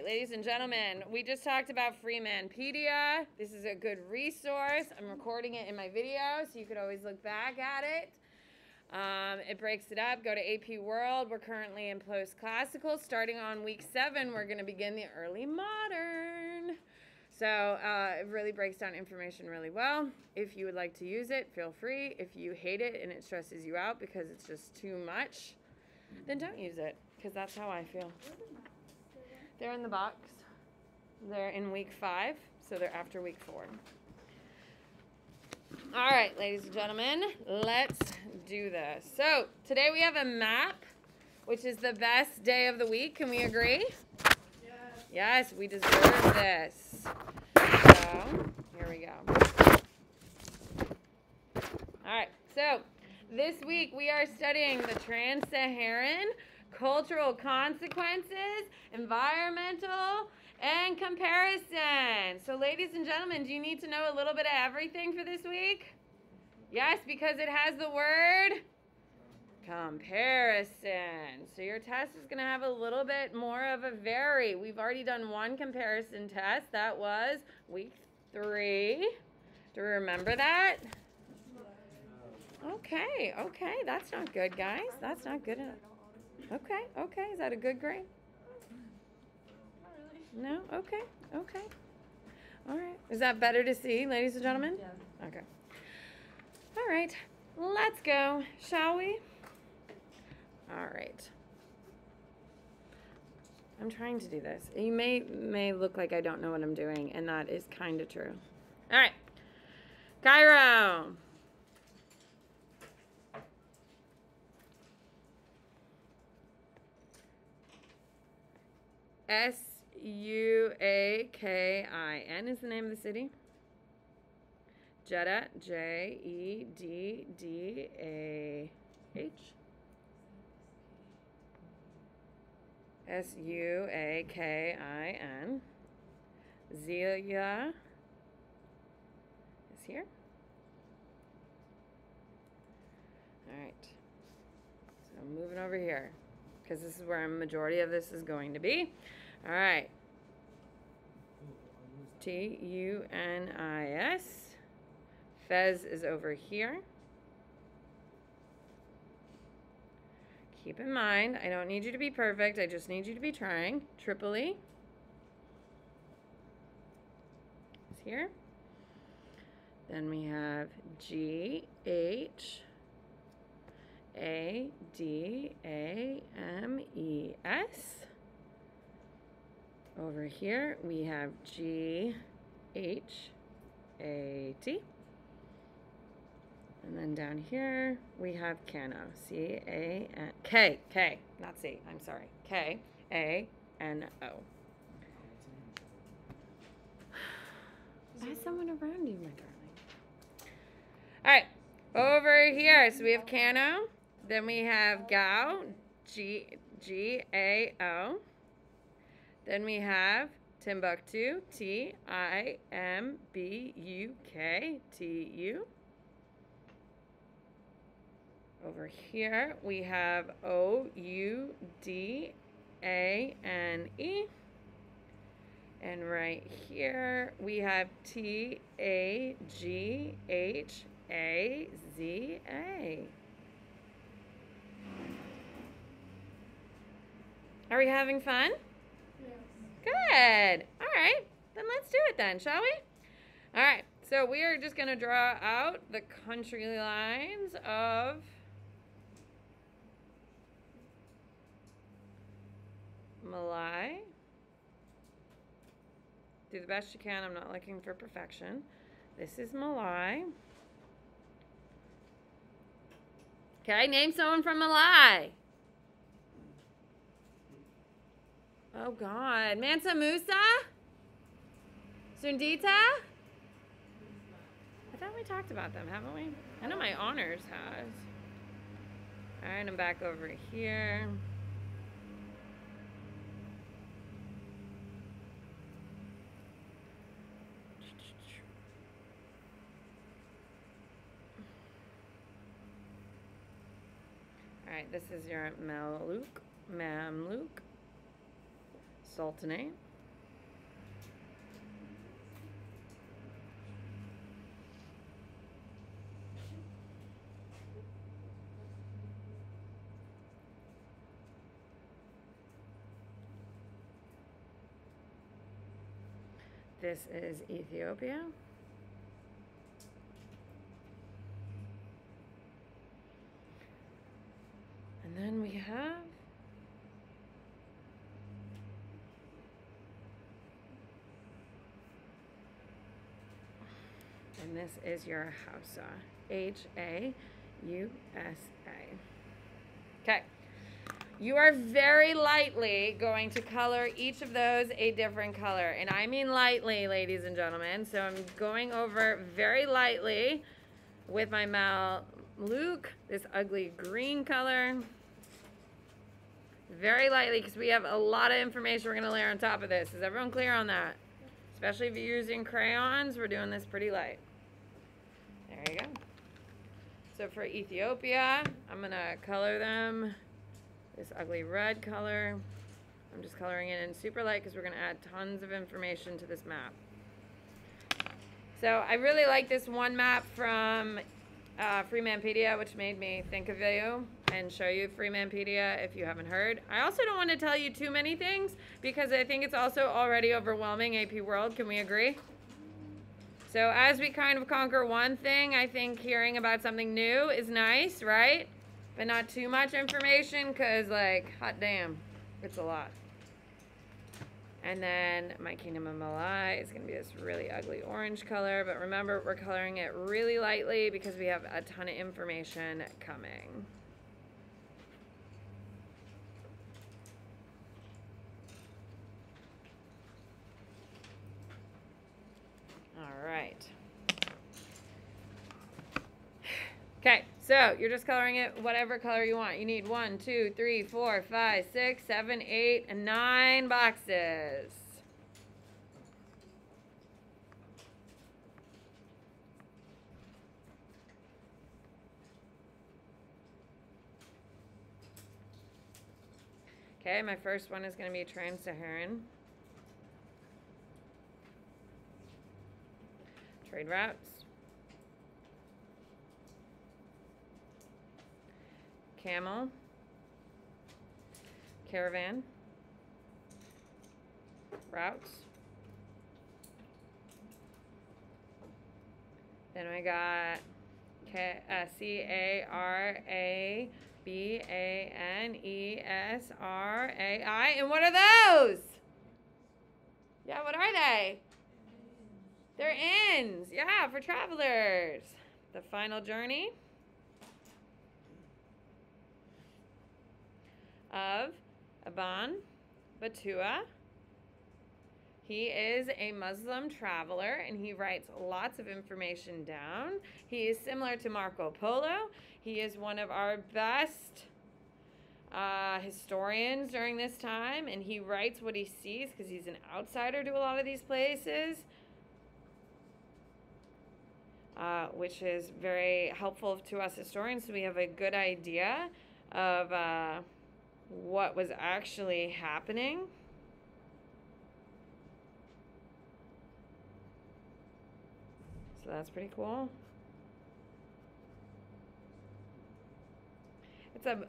ladies and gentlemen, we just talked about Freemanpedia. This is a good resource. I'm recording it in my video, so you could always look back at it. It breaks it up. Go to AP World. We're currently in post-classical. Starting on week 7, we're going to begin the early modern. So it really breaks down information really well. If you would like to use it, feel free. If you hate it and it stresses you out because it's just too much, then don't use it, because that's how I feel. They're in the box. They're in week 5, so they're after week 4. All right, ladies and gentlemen, let's do this. So today we have a map, which is the best day of the week. Can we agree? Yes. Yes, we deserve this. So here we go. All right, so this week we are studying the Trans-Saharan cultural consequences, environmental, and comparison. So ladies and gentlemen, do you need to know a little bit of everything for this week? Yes, because it has the word comparison. So your test is going to have a little bit more of a vary. We've already done one comparison test. That was week 3. Do we remember that? Okay, that's not good, guys. That's not good enough. Okay, is that a good grade? No? Okay. All right. Is that better to see, ladies and gentlemen? Yeah. Okay. All right. Let's go, shall we? All right. I'm trying to do this. You may look like I don't know what I'm doing, and that is kind of true. All right. Cairo. Suakin is the name of the city. Jeddah, Jeddah. Suakin. Zelia is here. All right. So I'm moving over here, because this is where a majority of this is going to be. All right. Tunis. Fez is over here. Keep in mind, I don't need you to be perfect. I just need you to be trying. Tripoli is here. Then we have GHADAMES. Over here, we have GHAT. And then down here, we have Kano. K, not C, I'm sorry. KANO. Ask someone around you, my darling. All right, over here, so we have Kano. Then we have Gao, GAO. Then we have Timbuktu, TIMBUKTU. Over here, we have OUDANE. And right here, we have TAGHAZA. Are we having fun? Good. All right. Then let's do it then, shall we? All right. So we are just going to draw out the country lines of Malay. Do the best you can. I'm not looking for perfection. This is Malay. Okay, name someone from Malay. Oh, God. Mansa Musa? Sundita? I thought we talked about them, haven't we? I know my honors has. All right, I'm back over here. All right, this is your Mamluk Sultanate. This is Ethiopia. And then we have and this is your Hausa, Hausa. Okay. You are very lightly going to color each of those a different color. And I mean lightly, ladies and gentlemen. So I'm going over very lightly with my Luke, this ugly green color. Very lightly, because we have a lot of information we're going to layer on top of this. Is everyone clear on that? Especially if you're using crayons, we're doing this pretty light. There you go. So for Ethiopia, I'm going to color them this ugly red color. I'm just coloring it in super light because we're going to add tons of information to this map. So I really like this one map from Freemanpedia, which made me think of you and show you Freemanpedia if you haven't heard. I also don't want to tell you too many things because I think it's also already overwhelming AP World. Can we agree? So as we kind of conquer one thing, I think hearing about something new is nice, right? But not too much information because, like, hot damn, it's a lot. And then my Kingdom of Malai is going to be this really ugly orange color. But remember, we're coloring it really lightly because we have a ton of information coming. All right. Okay, so you're just coloring it whatever color you want. You need 1, 2, 3, 4, 5, 6, 7, 8, and 9 boxes. Okay, my first one is going to be Trans-Saharan. Trade routes. Camel, caravan, routes. Then we got C-A-R-A-B-A-N-E-S-R-A-I. And what are those? Yeah, what are they? They're inns. Yeah, for travelers. The final journey of Aban Batua. He is a Muslim traveler and he writes lots of information down. He is similar to Marco Polo. He is one of our best historians during this time, and he writes what he sees because he's an outsider to a lot of these places, which is very helpful to us historians, so we have a good idea of what was actually happening. So that's pretty cool.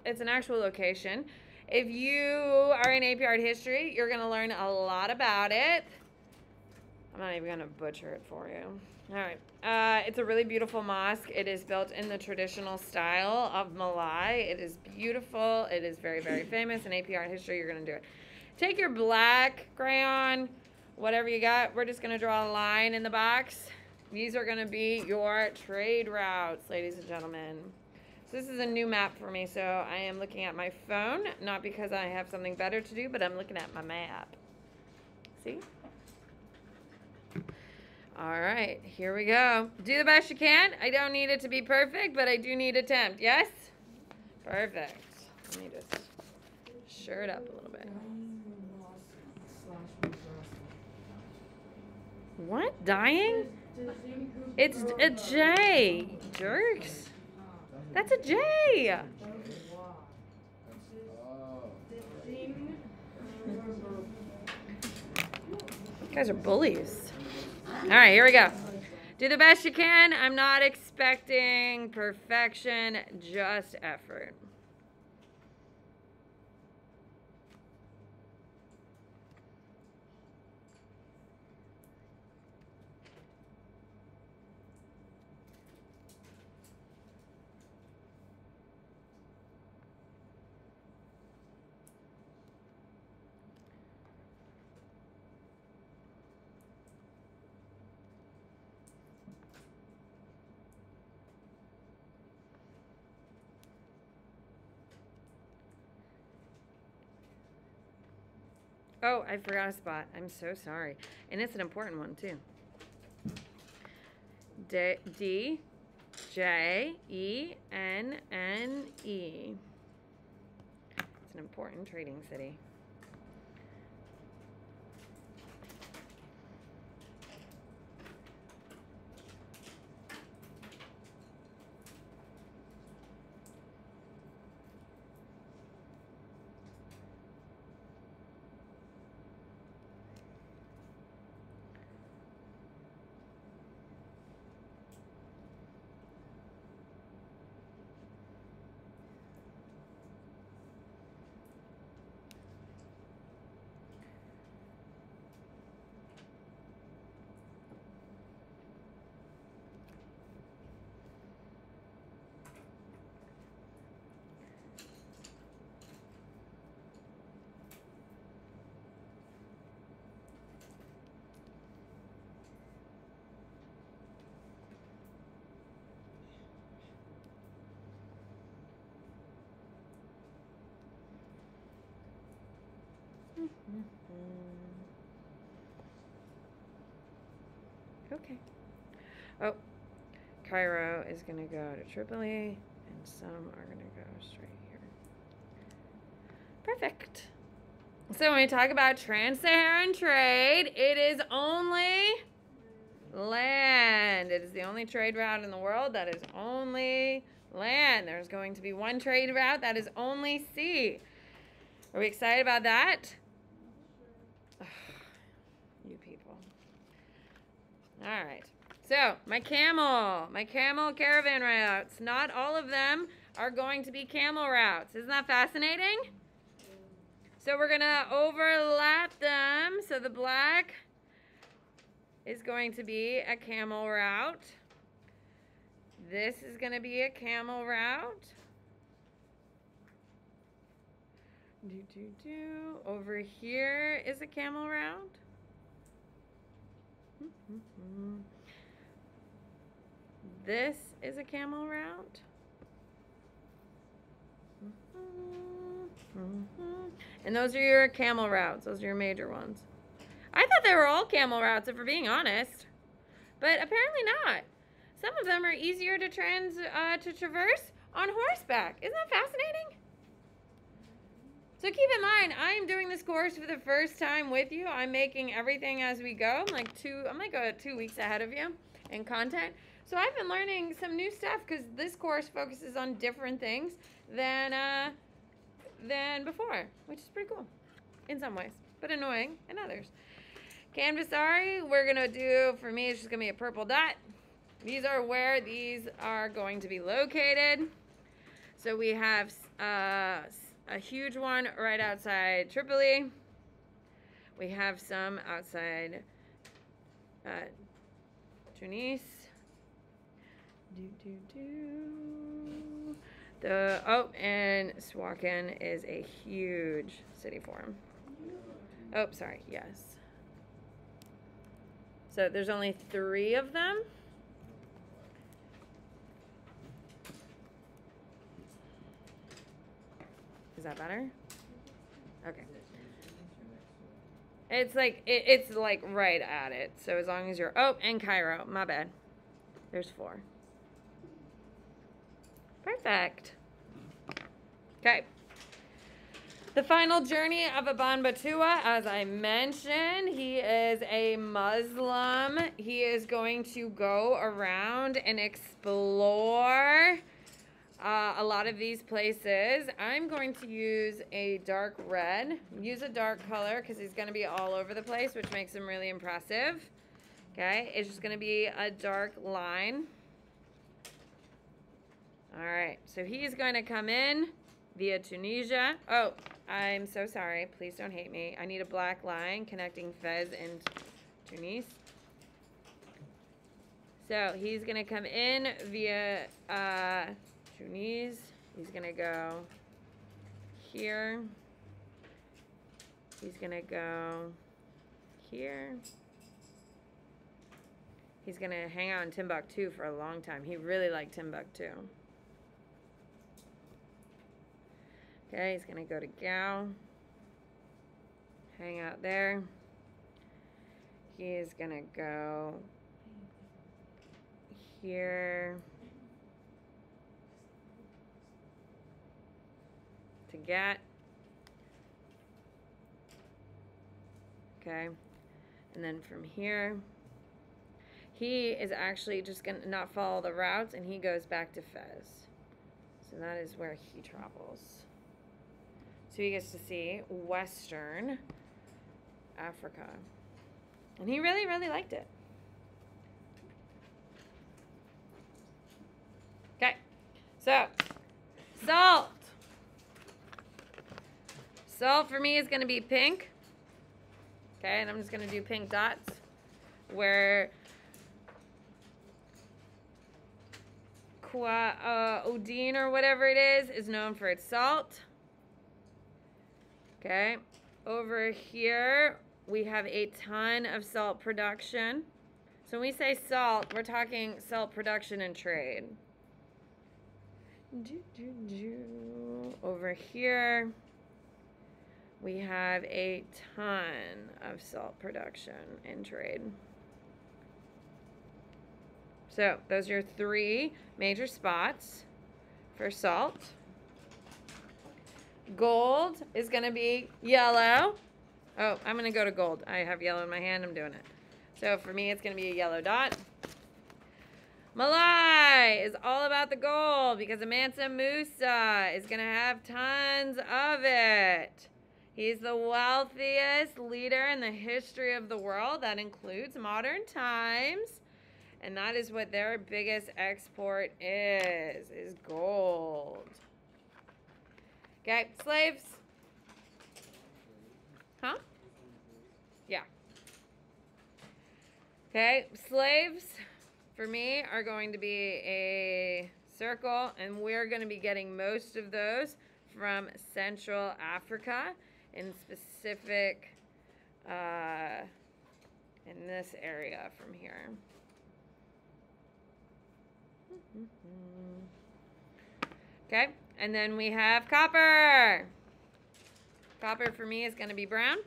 It's an actual location. If you are in AP Art History, you're going to learn a lot about it. I'm not even going to butcher it for you. All right. It's a really beautiful mosque. It is built in the traditional style of Malai. It is beautiful. It is very, very famous. In AP Art History, you're going to do it. Take your black crayon, whatever you got. We're just going to draw a line in the box. These are going to be your trade routes, ladies and gentlemen. So this is a new map for me, so I am looking at my phone, not because I have something better to do, but I'm looking at my map. See? All right, here we go. Do the best you can. I don't need it to be perfect, but I do need attempt. Yes? Perfect. Let me just shore it up a little bit. What? Dying? It's a J. Jerks. That's a J. You guys are bullies. All right, here we go. Do the best you can. I'm not expecting perfection, just effort. Oh, I forgot a spot. I'm so sorry. And it's an important one, too. D, J, E, N, N, E. It's an important trading city. Okay. Oh, Cairo is going to go to Tripoli, and some are going to go straight here. Perfect. So when we talk about trans-Saharan trade, it is only land. It is the only trade route in the world that is only land. There's going to be one trade route that is only sea. Are we excited about that? Ugh, you people. All right. So my camel caravan routes. Not all of them are going to be camel routes. Isn't that fascinating? So we're going to overlap them. So the black is going to be a camel route. This is going to be a camel route. Over here is a camel route. This is a camel route. And those are your camel routes. Those are your major ones. I thought they were all camel routes, if we're being honest. But apparently not. Some of them are easier to traverse on horseback. Isn't that fascinating? So keep in mind, I am doing this course for the first time with you. I'm making everything as we go. I'm like 2 weeks ahead of you in content. So I've been learning some new stuff because this course focuses on different things than before, which is pretty cool in some ways, but annoying in others. Canvasari, we're gonna do, for me, it's just gonna be a purple dot. These are where these are going to be located. So we have a huge one right outside Tripoli. We have some outside Tunis. And Swakin is a huge city form. Oh, sorry, yes. So there's only 3 of them. Is that better? Okay. It's like it's like right at it. So as long as you're and Cairo, my bad. There's 4. Perfect. Okay. The final journey of Aban Batua, as I mentioned, he is a Muslim. He is going to go around and explore a lot of these places. I'm going to use a dark red. Use a dark color because he's going to be all over the place, which makes him really impressive. Okay, it's just going to be a dark line. All right, so he's going to come in via Tunisia. Oh, I'm so sorry. Please don't hate me. I need a black line connecting Fez and Tunis. So he's going to come in via Tunis. He's going to go here. He's going to go here. He's going to hang out in Timbuktu for a long time. He really liked Timbuktu. Okay, he's going to go to Gao. hang out there. He is going to go here to get. Okay. And then from here, he is actually just going to not follow the routes, and he goes back to Fez. So that is where he travels. So he gets to see Western Africa. And he really, really liked it. Okay. So, salt. Salt for me is going to be pink. Okay, and I'm just going to do pink dots where Odin or whatever it is known for its salt. Okay, over here we have a ton of salt production. So when we say salt, we're talking salt production and trade. Over here we have a ton of salt production and trade. So those are your 3 major spots for salt. Gold is going to be yellow. Oh, I'm going to go to gold. I have yellow in my hand. I'm doing it. So for me, it's going to be a yellow dot. Malai is all about the gold because Mansa Musa is going to have tons of it. He's the wealthiest leader in the history of the world. That includes modern times. And that is what their biggest export is gold. Okay, slaves. Huh? Yeah. Okay, slaves for me are going to be a circle, and we're going to be getting most of those from Central Africa, in specific in this area from here. Okay, and then we have copper. Copper for me is going to be brown.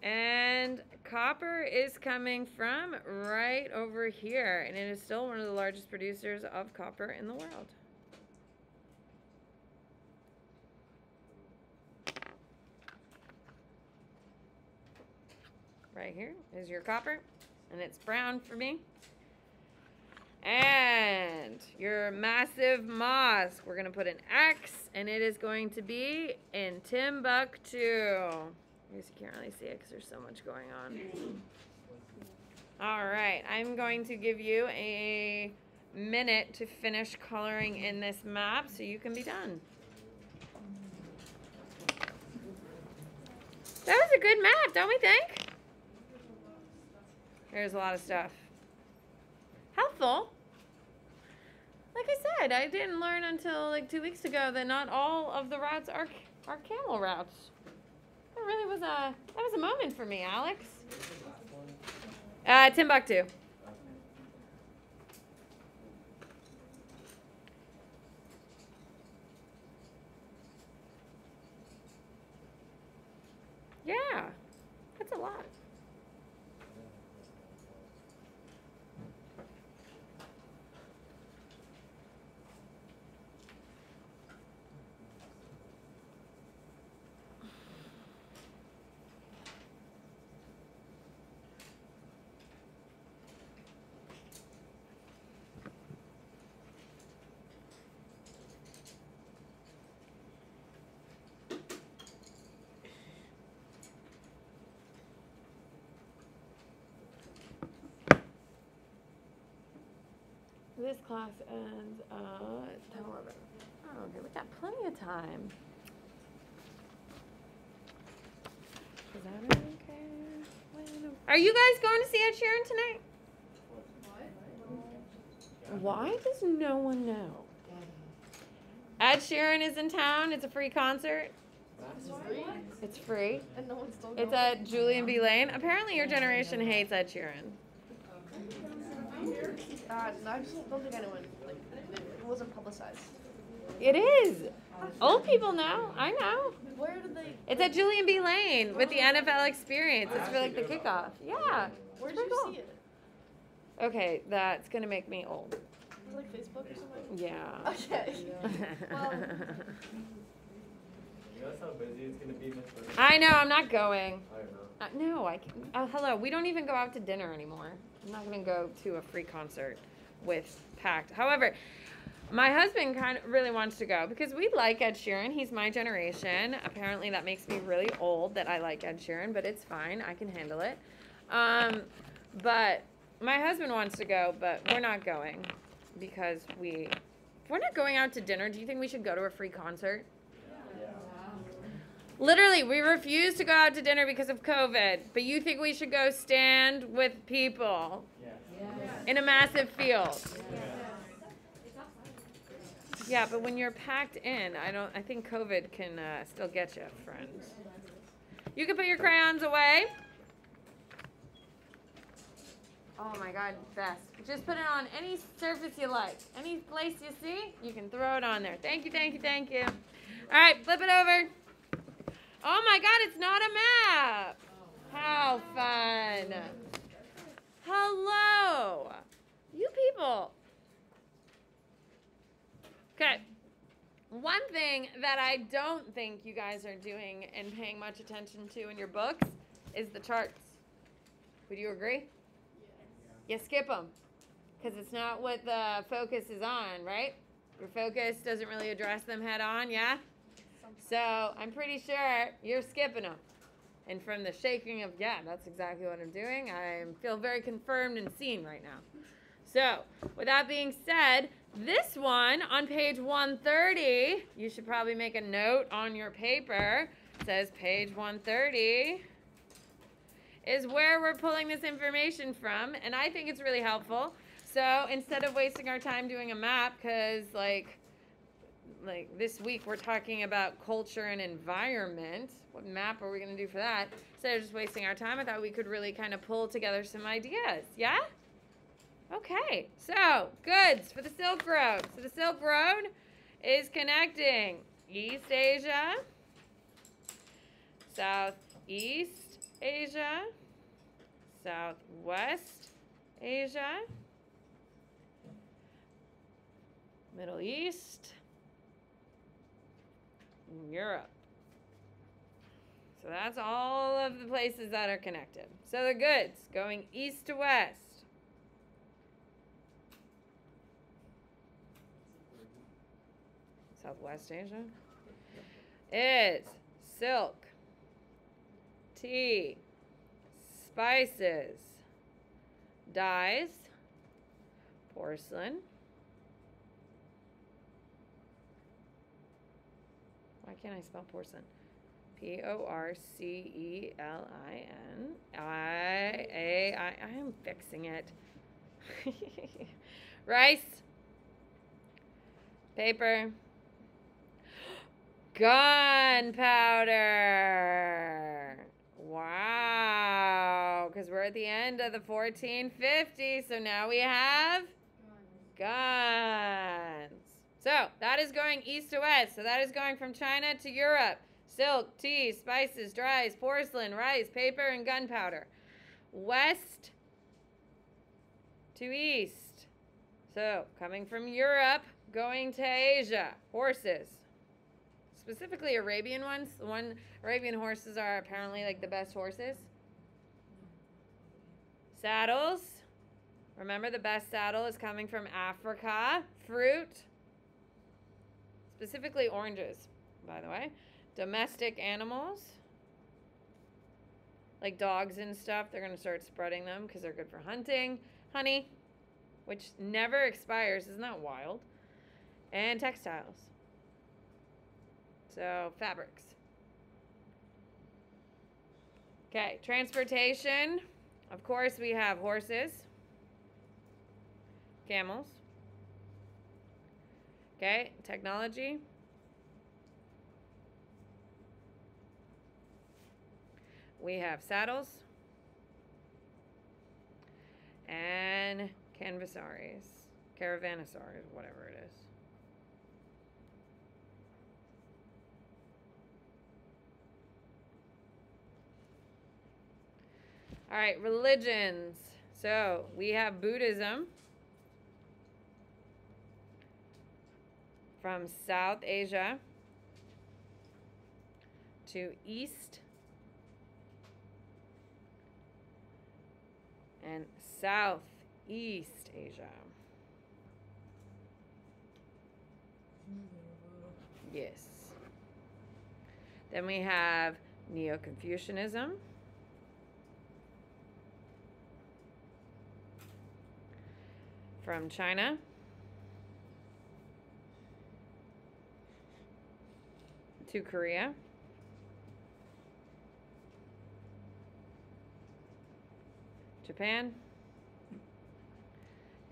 And copper is coming from right over here, and it is still one of the largest producers of copper in the world. Right here is your copper, and it's brown for me. And your massive mosque, we're going to put an X, and it is going to be in Timbuktu. I guess you can't really see it because there's so much going on. All right, I'm going to give you a minute to finish coloring in this map so you can be done. That was a good map, don't we think? There's a lot of stuff. Helpful. Like I said, I didn't learn until like 2 weeks ago that not all of the routes are camel routes. That really was that was a moment for me, Alex. Timbuktu. Yeah, that's a lot. This class ends at 10:11. Oh, okay, we got plenty of time. Is that okay? Are you guys going to see Ed Sheeran tonight? What? Why does no one know? Ed Sheeran is in town. It's a free concert. It's free. And no one's still going. It's at Julian B. Lane. Apparently your generation hates Ed Sheeran. No, I just don't think anyone, like, it wasn't publicized. It is. Old people know. I know. Where do they? It's at Julian B. Lane with the NFL Experience. It's for like the kickoff. Yeah. Where did pretty you cool. see it? Okay, that's gonna make me old. Like Facebook or something? Yeah. Okay. Well, You know how busy it's gonna be, Miss Burns? I know. I'm not going. I don't know. No, I can. Hello. We don't even go out to dinner anymore. I'm not gonna go to a free concert with packed. However, my husband kind of really wants to go because we like Ed Sheeran. He's my generation. Apparently, that makes me really old that I like Ed Sheeran, but it's fine. I can handle it. But my husband wants to go, but we're not going because if we're not going out to dinner, do you think we should go to a free concert? Literally, we refuse to go out to dinner because of COVID, but you think we should go stand with people in a massive field? Yeah, but when you're packed in, I think COVID can still get you, friends. You can put your crayons away. Oh my God, best. Just put it on any surface you like. Any place you see, you can throw it on there. Thank you, thank you, thank you. All right, flip it over. Oh my God, it's not a map. How fun. Hello. You people. Okay. One thing that I don't think you guys are doing and paying much attention to in your books is the charts. Would you agree? You skip them because it's not what the focus is on, right? Your focus doesn't really address them head on, yeah? So I'm pretty sure you're skipping them. And from the shaking of, yeah, that's exactly what I'm doing, I feel very confirmed and seen right now. So with that being said, this one on page 130, you should probably make a note on your paper. It says page 130 is where we're pulling this information from, and I think it's really helpful. So instead of wasting our time doing a map, because like this week we're talking about culture and environment, what map are we going to do for that? Instead of just wasting our time, I thought we could really kind of pull together some ideas. Yeah? Okay, so goods for the Silk Road. So the Silk Road is connecting East Asia, Southeast Asia, Southwest Asia, Middle East, and Europe. So that's all of the places that are connected. So the goods going east to west. Southwest Asia is silk, tea, spices, dyes, porcelain. Why can't I spell porcelain? Porcelin. I am fixing it. Rice, paper, gunpowder. Wow, because we're at the end of the 1450, so now we have guns. So that is going east to west. So that is going from China to Europe. Silk, tea, spices, dyes, porcelain, rice, paper, and gunpowder. West to east. So coming from Europe, going to Asia. Horses. Specifically Arabian ones. Arabian horses are apparently like the best horses. Saddles. Remember, the best saddle is coming from Africa. Fruit. Specifically oranges, by the way. Domestic animals. Like dogs and stuff. They're going to start spreading them because they're good for hunting. Honey, which never expires. Isn't that wild? And textiles. So, fabrics. Okay, transportation. Of course, we have horses, camels. Okay, technology. We have saddles and canvassaries, caravansaries, whatever it is. All right, religions. So we have Buddhism from South Asia to East and Southeast Asia. Yes. Then we have Neo-Confucianism from China to Korea. Japan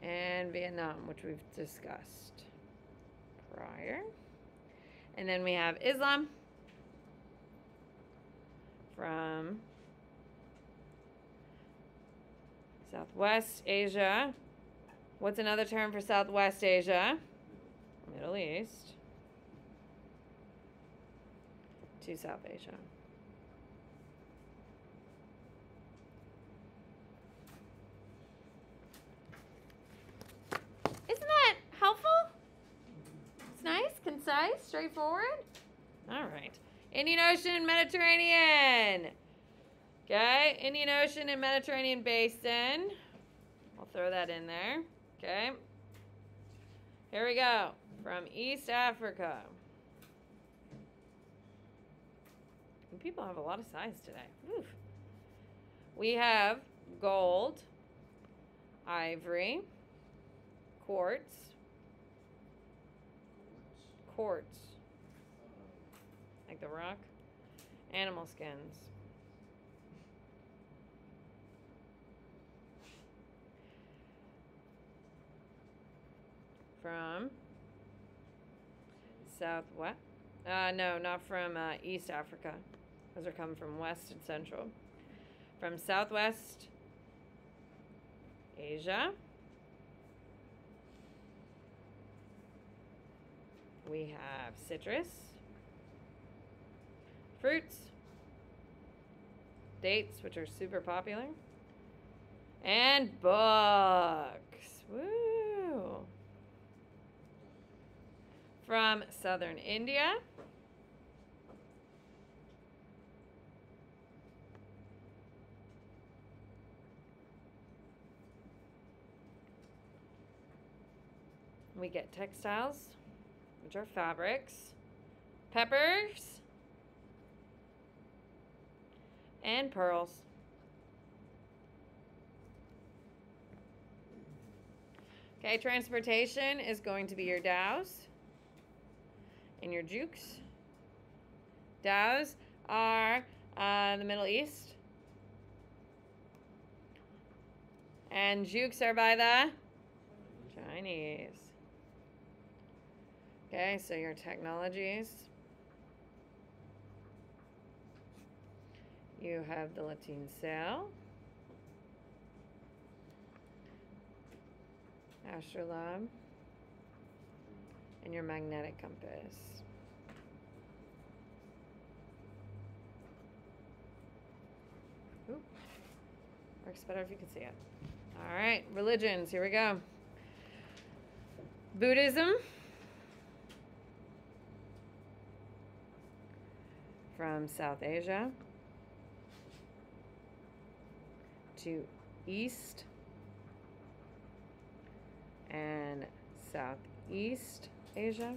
and Vietnam, which we've discussed prior. And then we have Islam from Southwest Asia. What's another term for Southwest Asia? Middle East to South Asia. Isn't that helpful? It's nice, concise, straightforward. All right. Indian Ocean, Mediterranean. Okay, Indian Ocean and Mediterranean Basin. I'll throw that in there. Okay. Here we go. From East Africa. And people have a lot of size today. Oof. We have gold, ivory, quartz, like the rock, animal skins. From Southwest, no, not from East Africa. Those are coming from West and Central. From Southwest Asia, we have citrus, fruits, dates, which are super popular, and books. Woo! From southern India, we get textiles, which are fabrics, peppers, and pearls. Okay, transportation is going to be your dhows and your jukes. Dhows are the Middle East. And jukes are by the Chinese. Okay, so your technologies. You have the Latin sail, astrolabe, and your magnetic compass. Ooh, works better if you can see it. All right, religions, here we go. Buddhism from South Asia to East and Southeast Asia.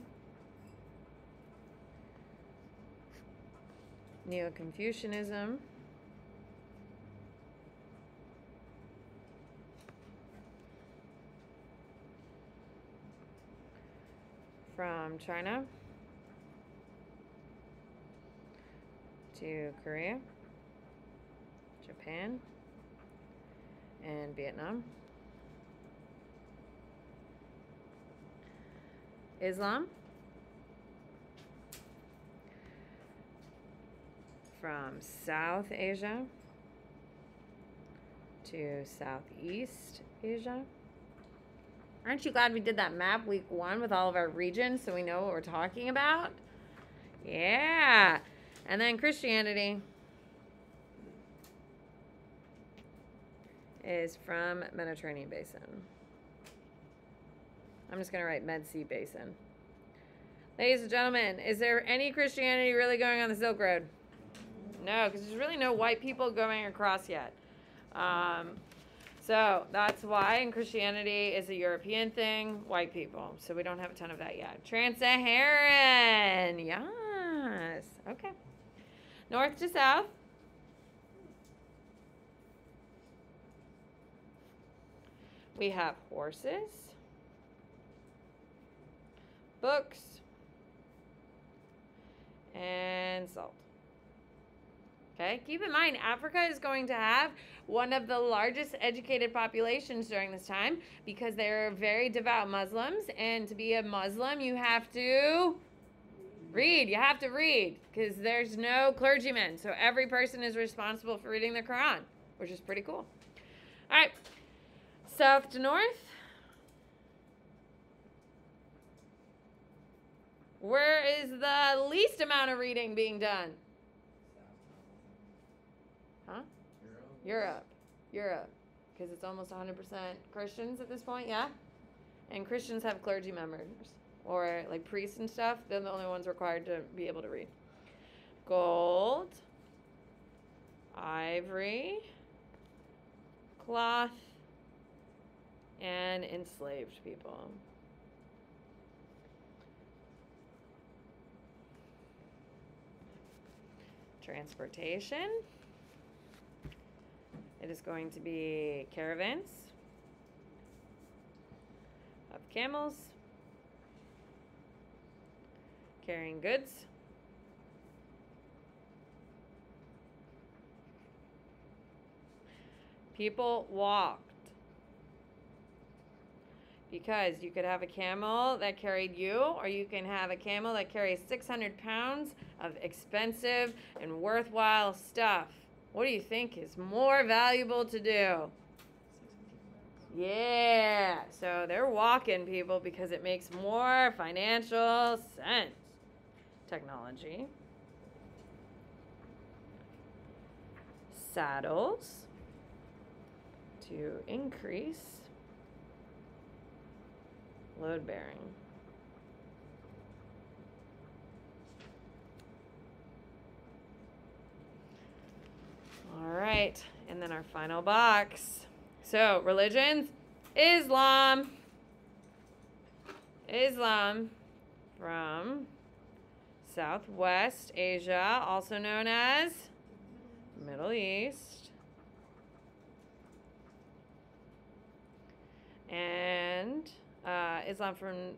Neo-Confucianism from China to Korea, Japan, and Vietnam. Islam from South Asia to Southeast Asia. Aren't you glad we did that map week 1 with all of our regions so we know what we're talking about? Yeah. And then Christianity is from Mediterranean Basin. I'm just going to write Med Sea Basin. Ladies and gentlemen, is there any Christianity really going on the Silk Road? No, because there's really no white people going across yet. So that's why, and Christianity is a European thing, white people. So we don't have a ton of that yet. Trans-Saharan, yes. Okay. North to south. We have horses, books, and salt. Okay, keep in mind, Africa is going to have one of the largest educated populations during this time because they're very devout Muslims. And to be a Muslim, you have to read. You have to read because there's no clergyman. So every person is responsible for reading the Quran, which is pretty cool. All right, south to north. Where is the least amount of reading being done? Huh? Europe. Because it's almost 100% Christians at this point, yeah? And Christians have clergy members or like priests and stuff. They're the only ones required to be able to read. Gold, ivory, cloth, and enslaved people. Transportation. It is going to be caravans of camels carrying goods. People walked because you could have a camel that carried you, or you can have a camel that carries 600 pounds of expensive and worthwhile stuff. What do you think is more valuable to do? Yeah, so they're walking, people, because it makes more financial sense. Technology. Saddles to increase load bearing. All right, and then our final box. So, religions, Islam from Southwest Asia, also known as Middle East. And Islam from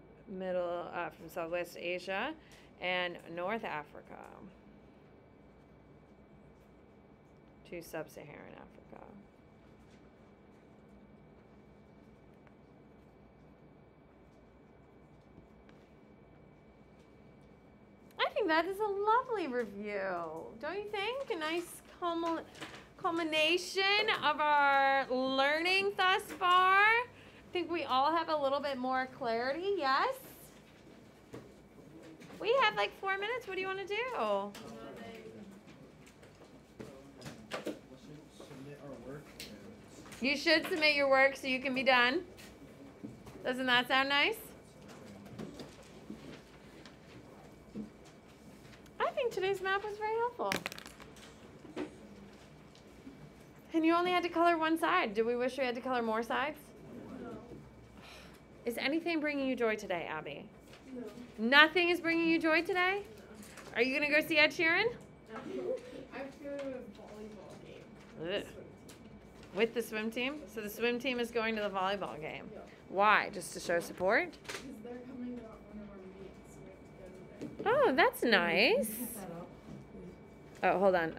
Southwest Asia and North Africa to Sub-Saharan Africa. I think that is a lovely review, don't you think? A nice culmination of our learning thus far. I think we all have a little bit more clarity, yes? We have like 4 minutes. What do you want to do? You should submit your work so you can be done. Doesn't that sound nice? I think today's map was very helpful. And you only had to color one side. Do we wish we had to color more sides? No. Is anything bringing you joy today, Abby? No. Nothing is bringing you joy today? No. Are you going to go see Ed Sheeran? I'm feeling a volleyball game. Ugh. With the swim team? So the swim team is going to the volleyball game. Yeah. Why? Just to show support? Because they're coming to one of our meets, so we have to go to there. Oh, that's nice. Oh, hold on.